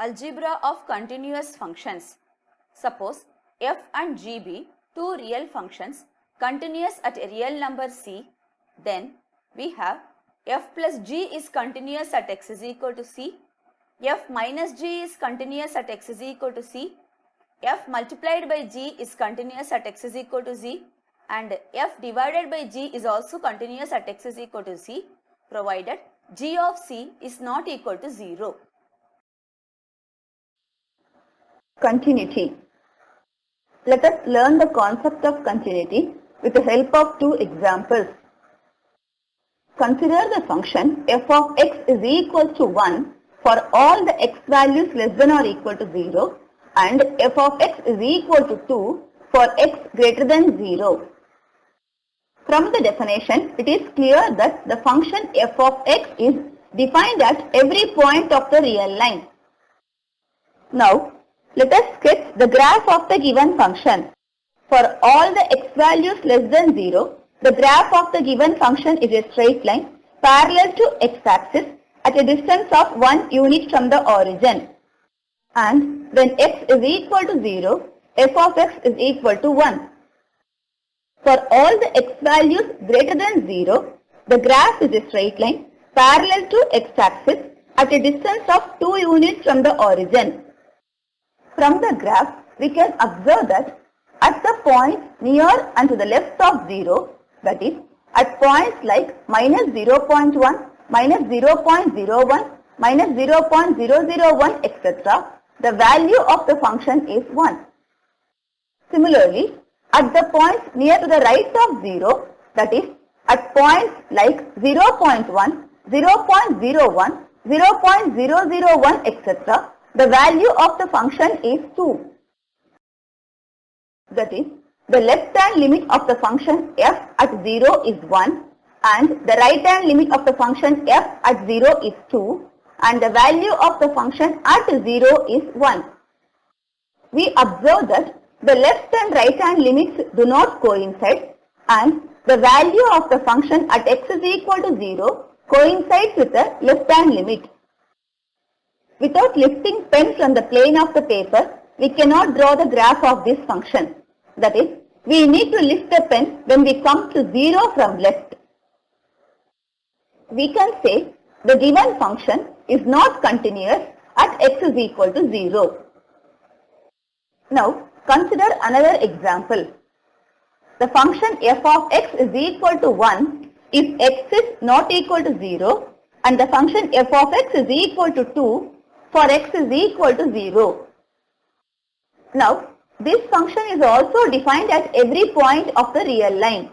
Algebra of continuous functions. Suppose f and g be two real functions continuous at a real number c, then we have f plus g is continuous at x is equal to c, f minus g is continuous at x is equal to c, f multiplied by g is continuous at x is equal to z, and f divided by g is also continuous at x is equal to c, provided g of c is not equal to 0. Continuity. Let us learn the concept of continuity with the help of two examples. Consider the function f of x is equal to 1 for all the x values less than or equal to 0 and f of x is equal to 2 for x greater than 0. From the definition, it is clear that the function f of x is defined at every point of the real line. Now, let us sketch the graph of the given function. For all the x values less than 0, the graph of the given function is a straight line parallel to x-axis at a distance of 1 unit from the origin. And when x is equal to 0, f of x is equal to 1. For all the x values greater than 0, the graph is a straight line parallel to x-axis at a distance of 2 units from the origin. From the graph, we can observe that at the points near and to the left of 0, that is, at points like minus 0.1, minus 0.01, minus 0.001, etc., the value of the function is 1. Similarly, at the points near to the right of 0, that is, at points like 0.1, 0.01, 0.001, etc., the value of the function is 2. That is, the left hand limit of the function f at 0 is 1 and the right hand limit of the function f at 0 is 2 and the value of the function at 0 is 1. We observe that the left and right hand limits do not coincide and the value of the function at x is equal to 0 coincides with the left hand limit. Without lifting pen from the plane of the paper, we cannot draw the graph of this function. That is, we need to lift the pen when we come to 0 from left. We can say the given function is not continuous at x is equal to 0. Now, consider another example. The function f of x is equal to 1 if x is not equal to 0 and the function f of x is equal to 2 for x is equal to 0. Now, this function is also defined at every point of the real line.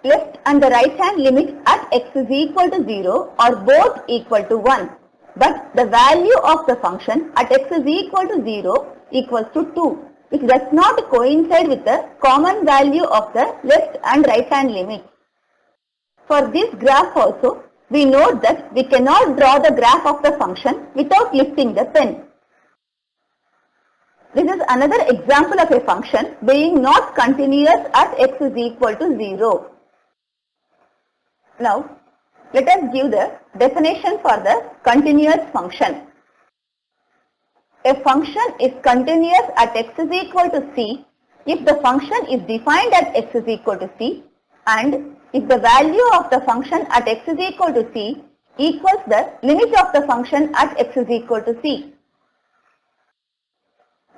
Left and the right hand limits at x is equal to 0 are both equal to 1, but the value of the function at x is equal to 0 equals to 2, which does not coincide with the common value of the left and right hand limits. For this graph also, we note that we cannot draw the graph of the function without lifting the pen. This is another example of a function being not continuous at x is equal to 0. Now, let us give the definition for the continuous function. A function is continuous at x is equal to c if the function is defined at x is equal to c and if the value of the function at x is equal to c equals the limit of the function at x is equal to c.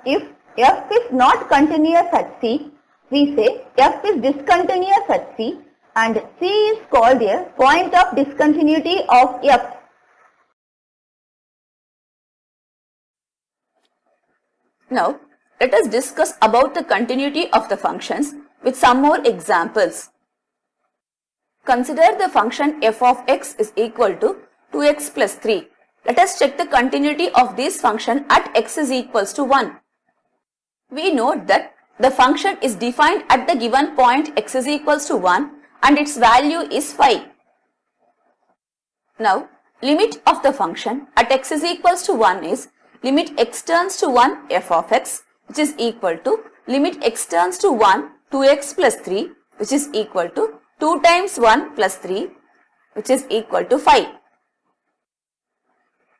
If f is not continuous at c, we say f is discontinuous at c and c is called a point of discontinuity of f. Now, let us discuss about the continuity of the functions with some more examples. Consider the function f of x is equal to 2x plus 3. Let us check the continuity of this function at x is equals to 1. We note that the function is defined at the given point x is equals to 1 and its value is 5. Now, limit of the function at x is equals to 1 is limit x turns to 1 f of x, which is equal to limit x turns to 1 2x plus 3, which is equal to 2 times 1 plus 3, which is equal to 5.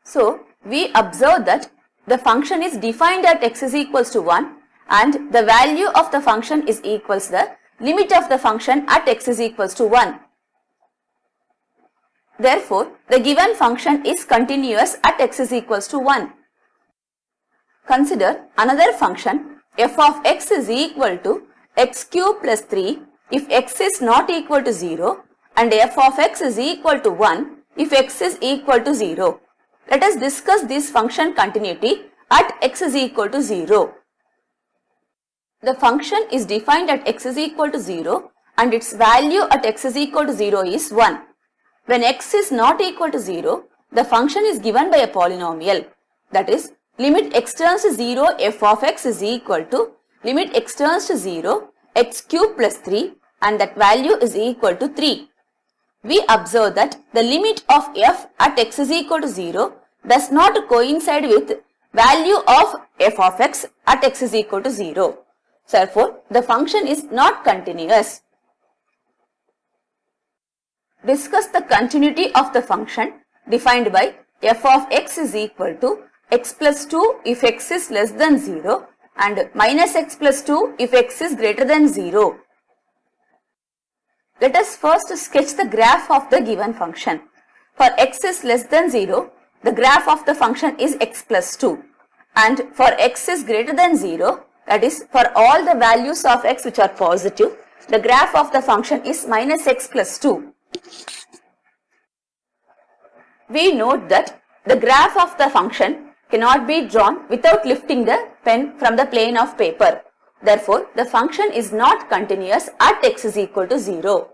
So, we observe that the function is defined at x is equals to 1 and the value of the function is equals the limit of the function at x is equals to 1. Therefore, the given function is continuous at x is equals to 1. Consider another function f of x is equal to x cube plus 3 if x is not equal to 0 and f of x is equal to 1 if x is equal to 0. Let us discuss this function continuity at x is equal to 0. The function is defined at x is equal to 0 and its value at x is equal to 0 is 1. When x is not equal to 0, the function is given by a polynomial. That is, limit x turns to 0 f of x is equal to limit x turns to 0 x cube plus 3 and that value is equal to 3. We observe that the limit of f at x is equal to 0 does not coincide with value of f of x at x is equal to 0. Therefore, the function is not continuous. Discuss the continuity of the function defined by f of x is equal to x plus 2 if x is less than 0 and minus x plus 2 if x is greater than 0. Let us first sketch the graph of the given function. For x is less than 0, the graph of the function is x plus 2 and for x is greater than 0, that is for all the values of x which are positive, the graph of the function is minus x plus 2. We note that the graph of the function cannot be drawn without lifting the pen from the plane of paper. Therefore, the function is not continuous at x is equal to 0.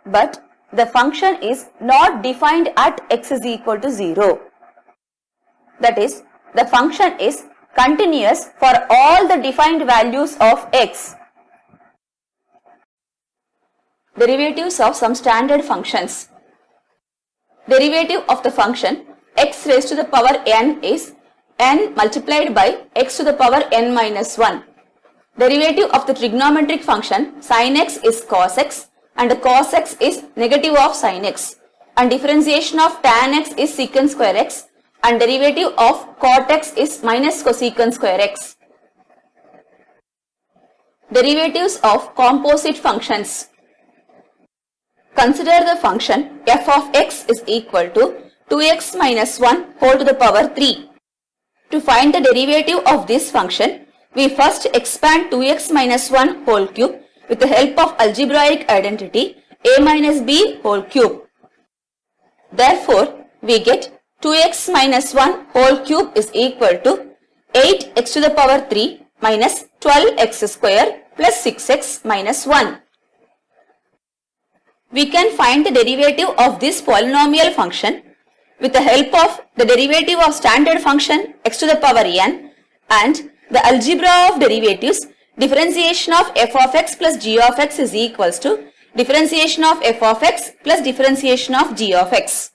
But the function is not defined at x is equal to 0. That is, the function is continuous for all the defined values of x. Derivatives of some standard functions. Derivative of the function x raised to the power n is n multiplied by x to the power n minus 1. Derivative of the trigonometric function sin x is cos x and cos x is negative of sin x and differentiation of tan x is secant square x and derivative of cot x is minus cosecant square x. Derivatives of composite functions. Consider the function f of x is equal to 2x minus 1 whole to the power 3. To find the derivative of this function, we first expand 2x minus 1 whole cube with the help of algebraic identity a minus b whole cube. Therefore, we get 2x minus 1 whole cube is equal to 8x to the power 3 minus 12x square plus 6x minus 1. We can find the derivative of this polynomial function with the help of the derivative of standard function x to the power n and the algebra of derivatives. Differentiation of f of x plus g of x is equals to differentiation of f of x plus differentiation of g of x.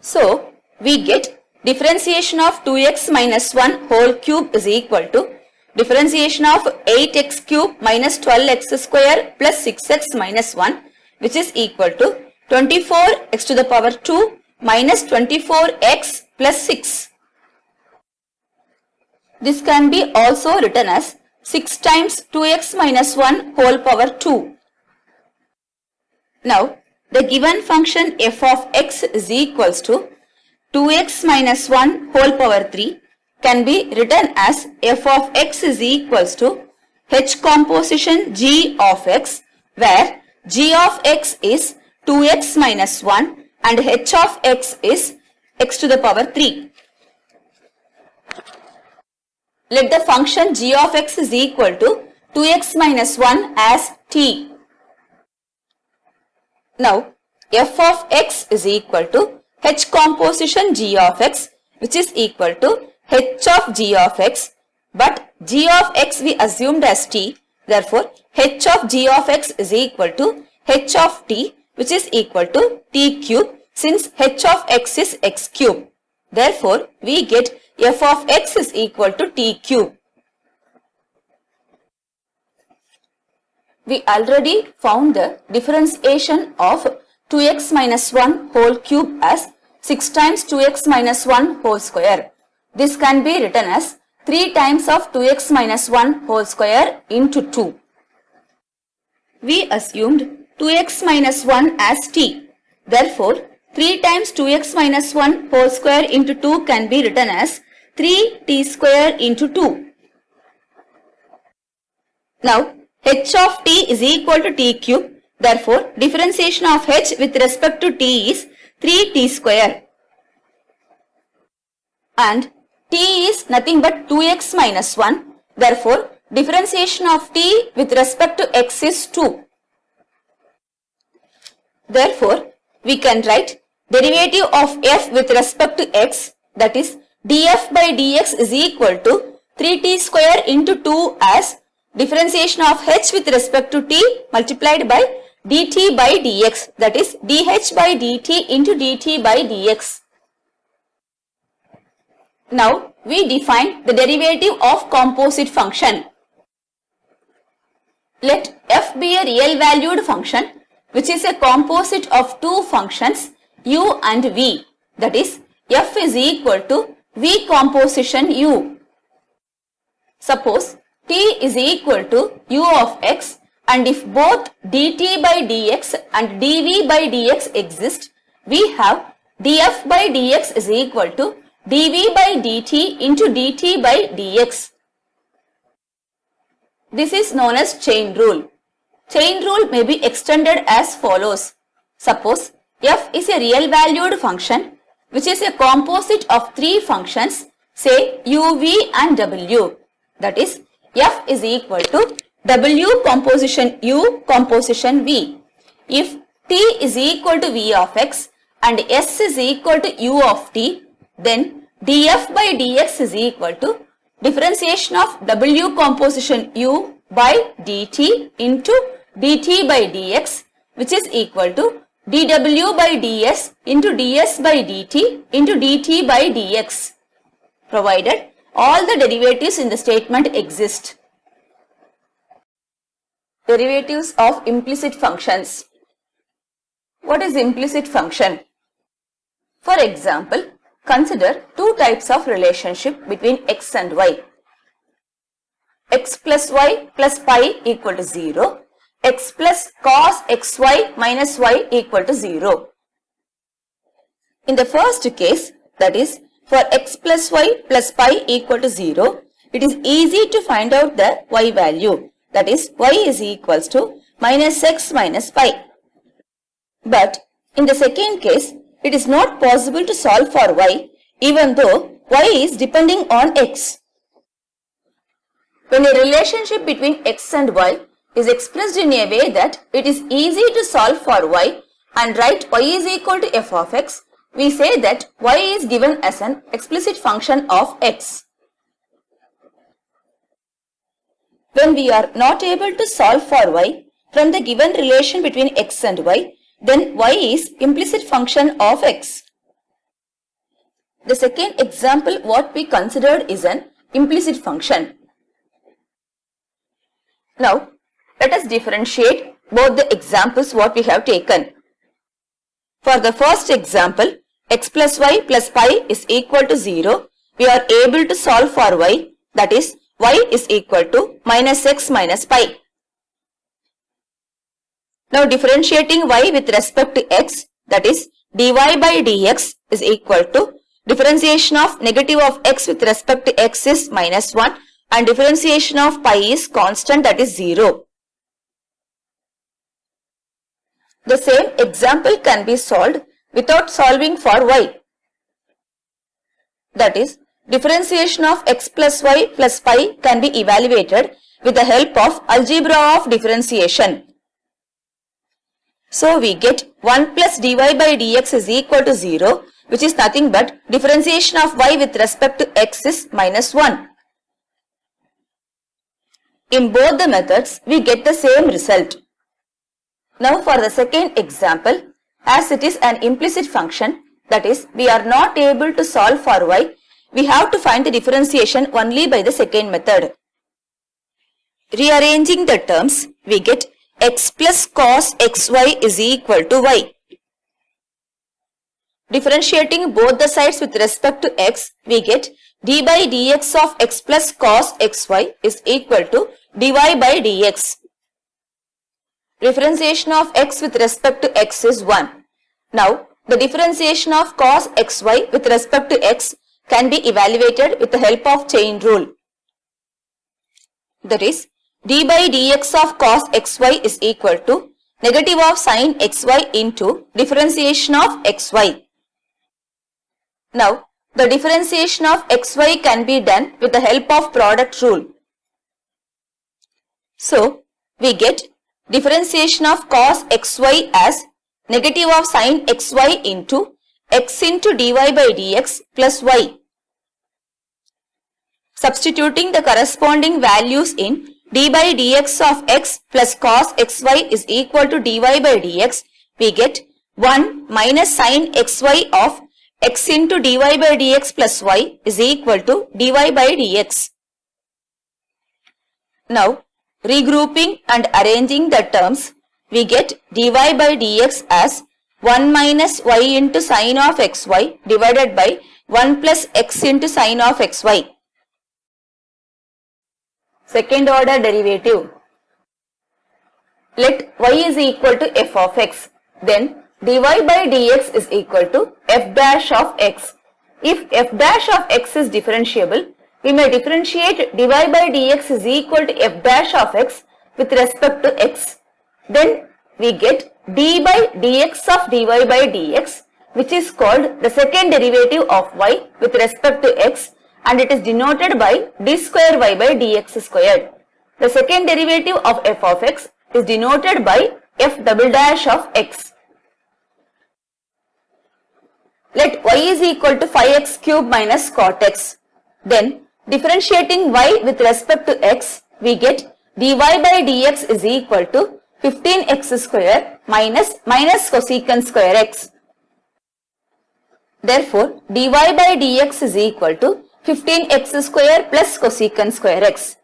So, we get differentiation of 2x minus 1 whole cube is equal to differentiation of 8x cube minus 12x square plus 6x minus 1 which is equal to 24x to the power 2 minus 24x plus 6. This can be also written as 6 times 2x minus 1 whole power 2. Now, the given function f of x is equals to 2x minus 1 whole power 3 can be written as f of x is equals to h composition g of x, where g of x is 2x minus 1 and h of x is x to the power 3. Let the function g of x is equal to 2x minus 1 as t. Now, f of x is equal to h composition g of x which is equal to h of g of x, but g of x we assumed as t, therefore h of g of x is equal to h of t which is equal to t cube since h of x is x cube. Therefore, we get f of x is equal to t cube. We already found the differentiation of 2x minus 1 whole cube as 6 times 2x minus 1 whole square. This can be written as 3 times of 2x minus 1 whole square into 2. We assumed 2x minus 1 as t. Therefore, 3 times 2x minus 1 whole square into 2 can be written as 3t square into 2. Now, h of t is equal to t cube. Therefore, differentiation of h with respect to t is 3t square. And t is nothing but 2x minus 1. Therefore, differentiation of t with respect to x is 2. Therefore, we can write derivative of f with respect to x, that is df by dx is equal to 3t square into 2 as differentiation of h with respect to t multiplied by dt by dx, that is dh by dt into dt by dx. Now, we define the derivative of composite function. Let f be a real valued function which is a composite of two functions u and v, that is f is equal to v composition u. Suppose t is equal to u of x, and if both dt by dx and dv by dx exist, we have df by dx is equal to dv by dt into dt by dx. This is known as chain rule. Chain rule may be extended as follows. Suppose f is a real valued function which is a composite of three functions, say u, v and w. That is, f is equal to w composition u composition v. If t is equal to v of x and s is equal to u of t, then df by dx is equal to differentiation of w composition u by dt into dt by dx, which is equal to dw by ds into ds by dt into dt by dx, provided all the derivatives in the statement exist. Derivatives of implicit functions. What is implicit function? For example, consider two types of relationship between x and y. X plus y plus pi equal to 0. X plus cos xy minus y equal to 0. In the first case, that is, for x plus y plus pi equal to 0, it is easy to find out the y value. That is, y is equals to minus x minus pi. But in the second case, it is not possible to solve for y, even though y is depending on x. When a relationship between x and y is expressed in a way that it is easy to solve for y and write y is equal to f of x, we say that y is given as an explicit function of x. When we are not able to solve for y from the given relation between x and y, then y is implicit function of x. The second example what we considered is an implicit function. Now, let us differentiate both the examples what we have taken. For the first example, x plus y plus pi is equal to 0. We are able to solve for y, that is, y is equal to minus x minus pi. Now, differentiating y with respect to x, that is, dy by dx is equal to differentiation of negative of x with respect to x is minus 1 and differentiation of pi is constant, that is 0. The same example can be solved without solving for y. That is, differentiation of x plus y plus pi can be evaluated with the help of algebra of differentiation. So, we get 1 plus dy by dx is equal to 0, which is nothing but differentiation of y with respect to x is minus 1. In both the methods, we get the same result. Now, for the second example, as it is an implicit function, that is, we are not able to solve for y, we have to find the differentiation only by the second method. Rearranging the terms, we get x plus cos xy is equal to y. Differentiating both the sides with respect to x, we get d by dx of x plus cos xy is equal to dy by dx. Differentiation of x with respect to x is 1. Now, the differentiation of cos xy with respect to x can be evaluated with the help of chain rule. That is, d by dx of cos xy is equal to negative of sin xy into differentiation of xy. Now, the differentiation of xy can be done with the help of product rule. So, we get differentiation of cos xy as negative of sin xy into x into dy by dx plus y. Substituting the corresponding values in d by dx of x plus cos xy is equal to dy by dx, we get 1 minus sin xy of x into dy by dx plus y is equal to dy by dx. Now, regrouping and arranging the terms, we get dy by dx as 1 minus y into sin of xy divided by 1 plus x into sin of xy. Second order derivative. Let y is equal to f of x. Then dy by dx is equal to f dash of x. If f dash of x is differentiable, we may differentiate dy by dx is equal to f dash of x with respect to x. Then we get d by dx of dy by dx, which is called the second derivative of y with respect to x, and it is denoted by d square y by dx squared. The second derivative of f of x is denoted by f double dash of x. Let y is equal to 5x cube minus cot x. Then, differentiating y with respect to x, we get dy by dx is equal to 15x square minus cosecant square x. Therefore, dy by dx is equal to 15x square plus cosecant square x.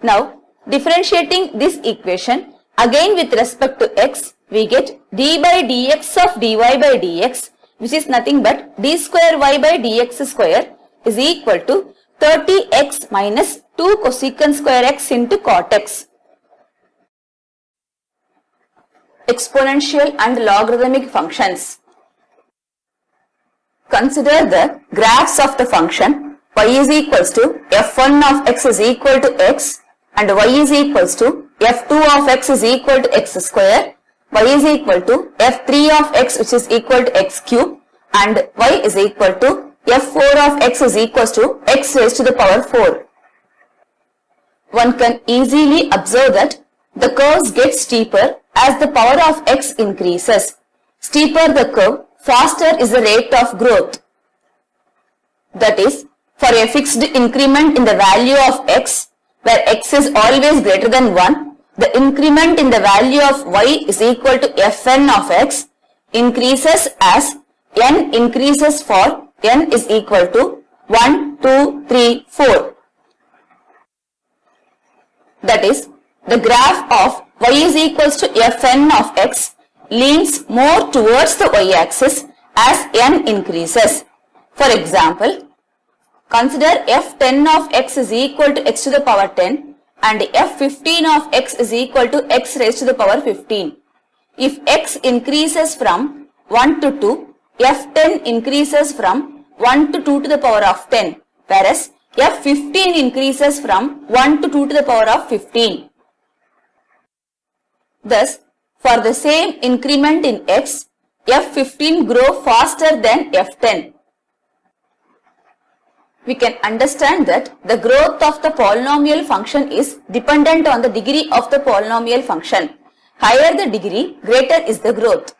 Now, differentiating this equation again with respect to x, we get d by dx of dy by dx, which is nothing but d square y by dx square is equal to 30x minus 2 cosecant square x into cot x. Exponential and logarithmic functions. Consider the graphs of the function y is equals to f1 of x is equal to x and y is equals to f2 of x is equal to x square, y is equal to f3 of x which is equal to x cube, and y is equal to f4 of x is equals to x raised to the power 4. One can easily observe that the curves get steeper as the power of x increases. Steeper the curve, faster is the rate of growth. That is, for a fixed increment in the value of x, where x is always greater than 1, the increment in the value of y is equal to fn of x increases as n increases for n is equal to 1, 2, 3, 4. That is, the graph of y is equals to fn of x leans more towards the y-axis as n increases. For example, consider f10 of x is equal to x to the power 10 and f15 of x is equal to x raised to the power 15. If x increases from 1 to 2, f10 increases from 1 to 2 to the power of 10, whereas f15 increases from 1 to 2 to the power of 15. Thus, for the same increment in x, f15 grow faster than f10. We can understand that the growth of the polynomial function is dependent on the degree of the polynomial function. Higher the degree, greater is the growth.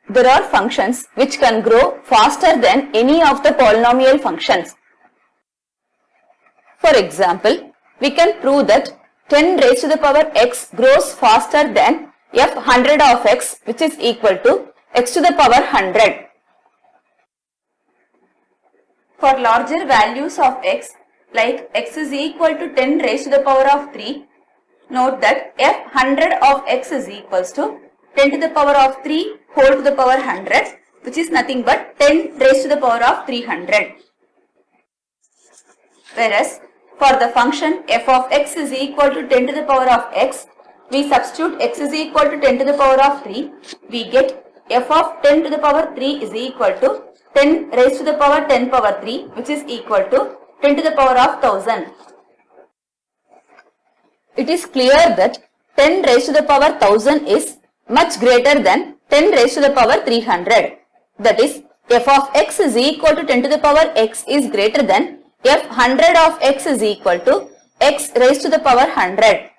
There are functions which can grow faster than any of the polynomial functions. For example, we can prove that 10 raised to the power x grows faster than f100 of x, which is equal to x to the power 100. For larger values of x, like x is equal to 10 raised to the power of 3, note that f100 of x is equals to 10 to the power of 3 whole to the power 100, which is nothing but 10 raised to the power of 300. Whereas for the function f of x is equal to 10 to the power of x, we substitute x is equal to 10 to the power of 3. We get f of 10 to the power 3 is equal to 10 raised to the power 10 power 3, which is equal to 10 to the power of 1000. It is clear that 10 raised to the power 1000 is much greater than 10 raised to the power 300. That is, f of x is equal to 10 to the power x is greater than f 100 of x is equal to x raised to the power 100.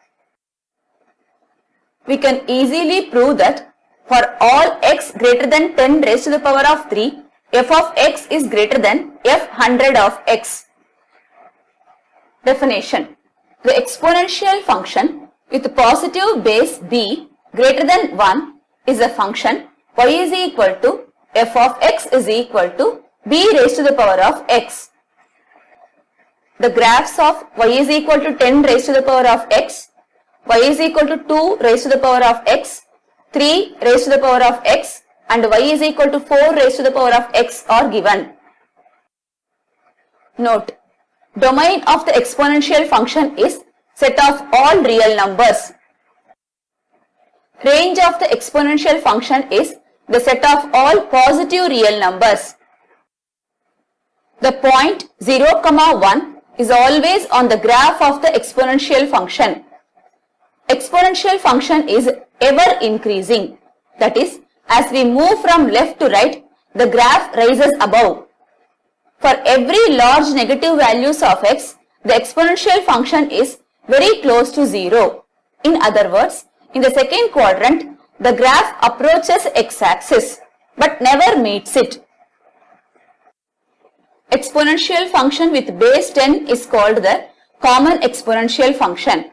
We can easily prove that for all x greater than 10 raised to the power of 3, f of x is greater than f 100 of x. Definition: the exponential function with positive base b greater than 1 is a function y is equal to f of x is equal to b raised to the power of x. The graphs of y is equal to 10 raised to the power of x, y is equal to 2 raised to the power of x, 3 raised to the power of x and y is equal to 4 raised to the power of x are given. Note: domain of the exponential function is set of all real numbers. Range of the exponential function is the set of all positive real numbers. The point 0, 1 is always on the graph of the exponential function. Exponential function is ever increasing. That is, as we move from left to right, the graph rises above. For every large negative values of x, the exponential function is very close to 0. In other words, in the second quadrant, the graph approaches x-axis but never meets it. Exponential function with base 10 is called the common exponential function.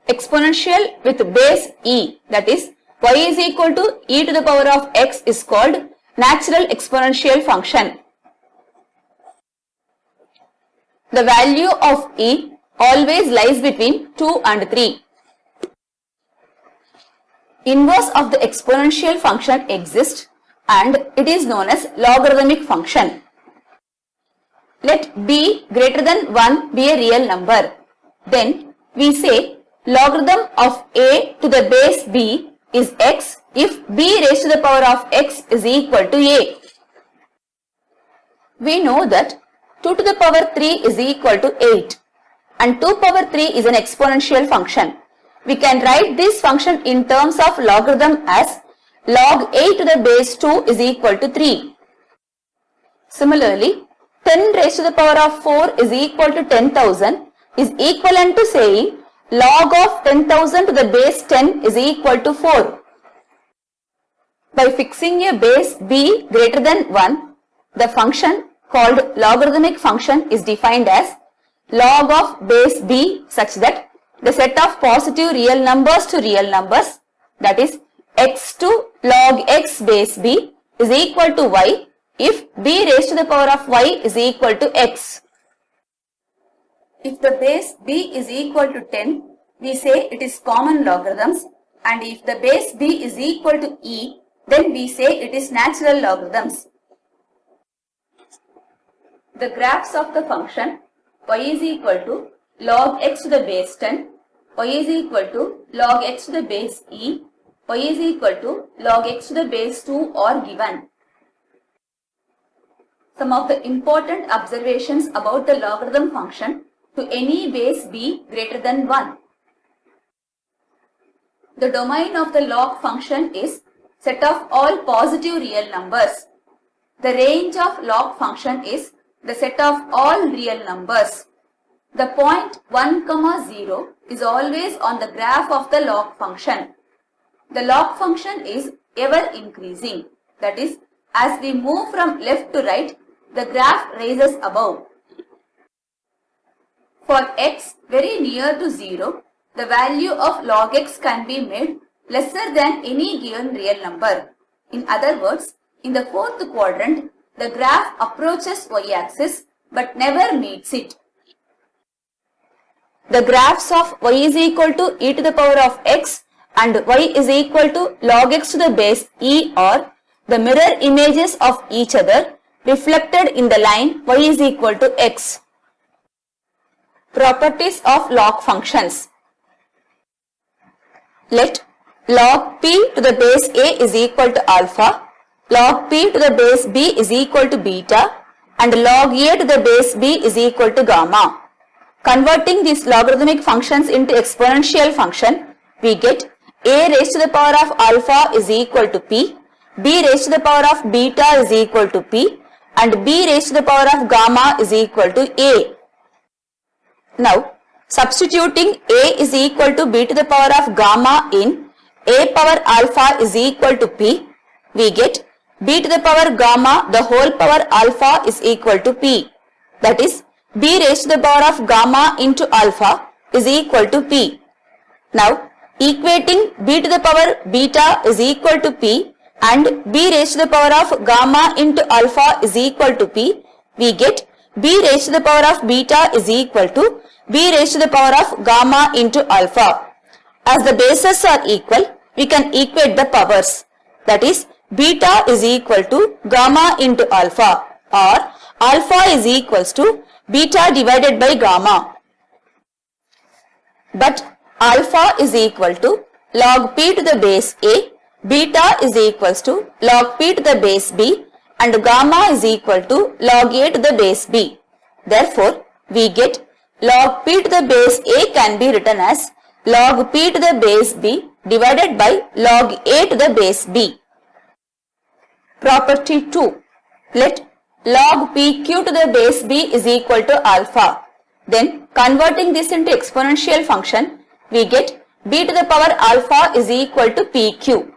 Exponential with base e, that is y is equal to e to the power of x, is called natural exponential function. The value of e always lies between 2 and 3. Inverse of the exponential function exists and it is known as logarithmic function. Let b greater than 1 be a real number. Then we say logarithm of a to the base b is x if b raised to the power of x is equal to a. We know that 2 to the power 3 is equal to 8 and 2 power 3 is an exponential function. We can write this function in terms of logarithm as log a to the base 2 is equal to 3. Similarly, 10 raised to the power of 4 is equal to 10,000 is equivalent to saying log of 10,000 to the base 10 is equal to 4. By fixing a base b greater than 1, the function called logarithmic function is defined as log of base b such that the set of positive real numbers to real numbers, that is x to log x base b is equal to y if b raised to the power of y is equal to x. If the base b is equal to 10, we say it is common logarithms, and if the base b is equal to e, then we say it is natural logarithms. The graphs of the function y is equal to log x to the base 10, y is equal to log x to the base e, y is equal to log x to the base 2 are given. Some of the important observations about the logarithm function to any base b greater than 1. The domain of the log function is set of all positive real numbers. The range of log function is the set of all real numbers. The point 1, 0 is always on the graph of the log function. The log function is ever increasing. That is, as we move from left to right, the graph rises above. For x very near to 0, the value of log x can be made lesser than any given real number. In other words, in the fourth quadrant, the graph approaches y-axis but never meets it. The graphs of y is equal to e to the power of x and y is equal to log x to the base e are the mirror images of each other reflected in the line y is equal to x. Properties of log functions. Let log p to the base a is equal to alpha, log p to the base b is equal to beta, and log a to the base b is equal to gamma. Converting these logarithmic functions into exponential function, we get a raised to the power of alpha is equal to p, b raised to the power of beta is equal to p, and b raised to the power of gamma is equal to a. Now, substituting a is equal to b to the power of gamma in a power alpha is equal to p, we get b to the power gamma the whole power alpha is equal to p. That is, b raised to the power of gamma into alpha is equal to p. Now, equating b to the power beta is equal to p and b raised to the power of gamma into alpha is equal to p, we get b raised to the power of beta is equal to b raised to the power of gamma into alpha. As the bases are equal, we can equate the powers. That is, beta is equal to gamma into alpha, or alpha is equals to beta divided by gamma. But alpha is equal to log p to the base a, beta is equals to log p to the base b, and gamma is equal to log a to the base b. Therefore, we get log p to the base a can be written as log p to the base b divided by log a to the base b. Property 2. Let log pq to the base b is equal to alpha. Then, converting this into exponential function, we get b to the power alpha is equal to pq.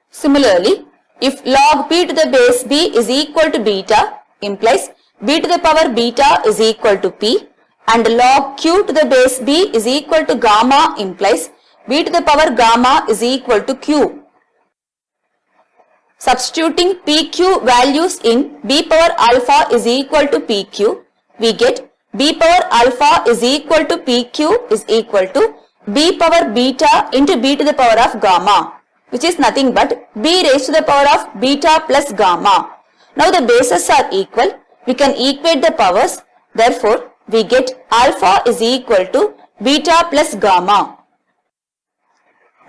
Similarly, if log p to the base b is equal to beta, implies b to the power beta is equal to p, and log q to the base b is equal to gamma implies b to the power gamma is equal to q. Substituting pq values in b power alpha is equal to pq, we get b power alpha is equal to pq is equal to b power beta into b to the power of gamma, which is nothing but b raised to the power of beta plus gamma. Now the bases are equal, we can equate the powers, therefore we get alpha is equal to beta plus gamma.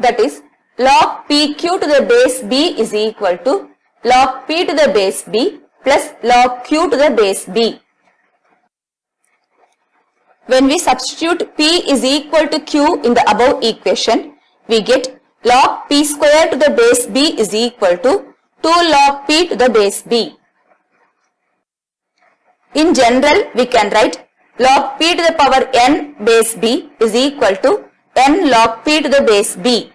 That is, log pq to the base b is equal to log p to the base b plus log q to the base b. When we substitute p is equal to q in the above equation, we get log p square to the base b is equal to 2 log p to the base b. In general, we can write log p to the power n base b is equal to n log p to the base b.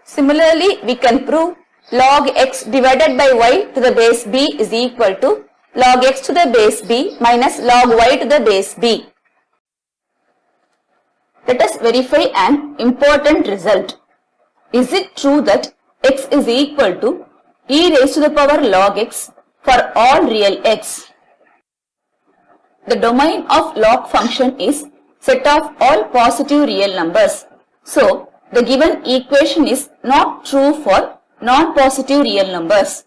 Similarly, we can prove log x divided by y to the base b is equal to log x to the base b minus log y to the base b. Let us verify an important result. Is it true that x is equal to e raised to the power log x for all real x? The domain of log function is set of all positive real numbers. So, the given equation is not true for non-positive real numbers.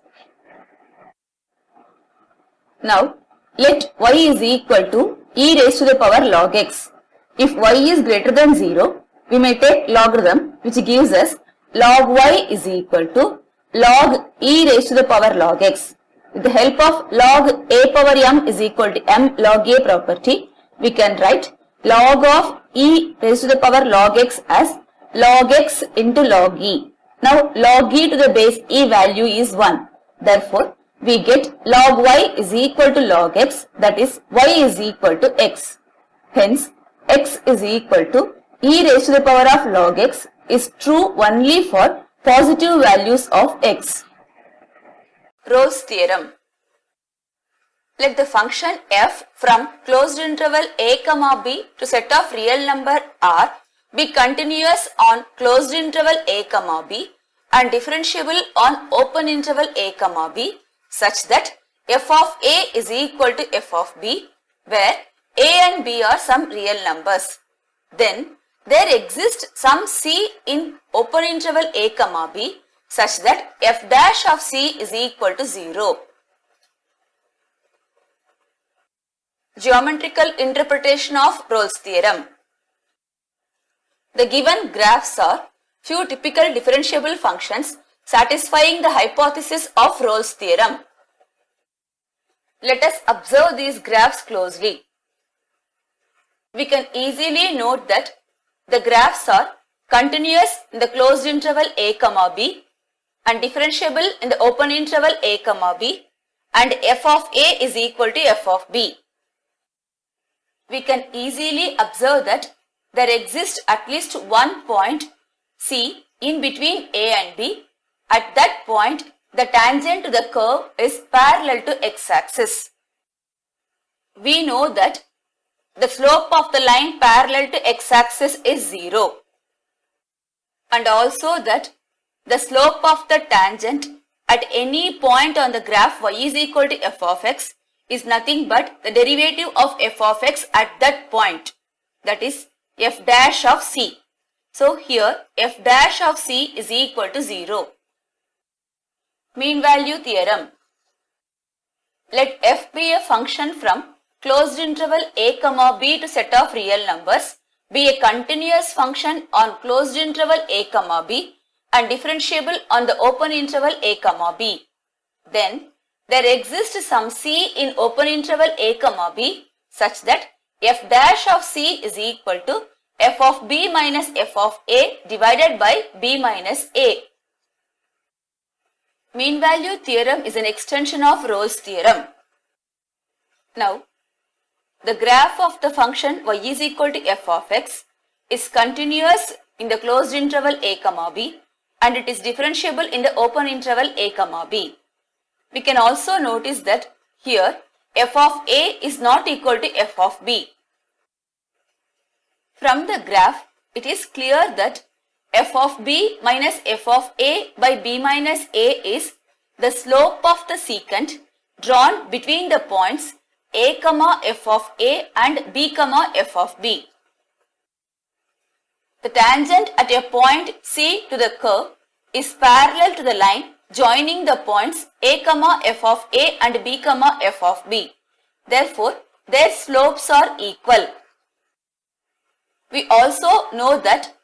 Now, let y is equal to e raised to the power log x. If y is greater than 0, we may take logarithm which gives us log y is equal to log e raised to the power log x. With the help of log a power m is equal to m log a property, we can write log of e raised to the power log x as log x into log e. Now, log e to the base e value is 1. Therefore, we get log y is equal to log x, that is y is equal to x. Hence, x is equal to e raised to the power of log x is true only for positive values of x. Rolle's theorem. Let the function f from closed interval a comma b to set of real number r be continuous on closed interval a comma b and differentiable on open interval a comma b such that f of a is equal to f of b, where a and b are some real numbers. then there exists some c in open interval a comma b such that f dash of c is equal to 0. Geometrical interpretation of Rolle's theorem. The given graphs are few typical differentiable functions satisfying the hypothesis of Rolle's theorem. Let us observe these graphs closely. We can easily note that the graphs are continuous in the closed interval a comma b and differentiable in the open interval a comma b, and f of a is equal to f of b. We can easily observe that there exists at least one point C in between A and B. At that point, the tangent to the curve is parallel to x-axis. We know that the slope of the line parallel to x-axis is 0, and also that the slope of the tangent at any point on the graph y is equal to f of x is nothing but the derivative of f of x at that point, that is f dash of c. So here f dash of c is equal to 0. Mean value theorem. Let f be a function from closed interval a comma b to set of real numbers, be a continuous function on closed interval a comma b and differentiable on the open interval a comma b. Then there exists some c in open interval a comma b such that f dash of c is equal to f of b minus f of a divided by b minus a. Mean value theorem is an extension of Rolle's theorem. Now, the graph of the function y is equal to f of x is continuous in the closed interval a comma b and it is differentiable in the open interval a comma b. We can also notice that here f of a is not equal to f of b. From the graph, it is clear that f of b minus f of a by b minus a is the slope of the secant drawn between the points a comma f of a and b comma f of b. The tangent at a point C to the curve is parallel to the line joining the points a comma f of a and b comma f of b. Therefore, their slopes are equal. We also know that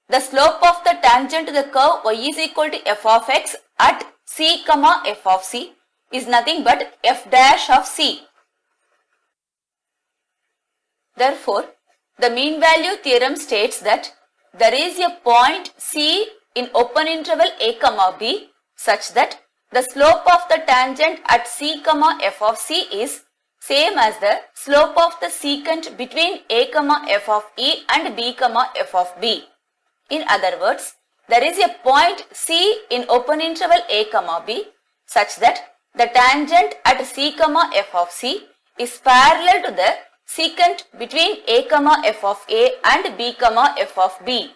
the slope of the tangent to the curve y is equal to f of x at c comma f of c is nothing but f dash of c. Therefore, the mean value theorem states that there is a point C in open interval a comma b such that the slope of the tangent at c comma f of c is same as the slope of the secant between a comma f of e and b comma f of b. In other words, there is a point C in open interval a comma b such that the tangent at c comma f of c is parallel to the secant between a comma f of a and b comma f of b.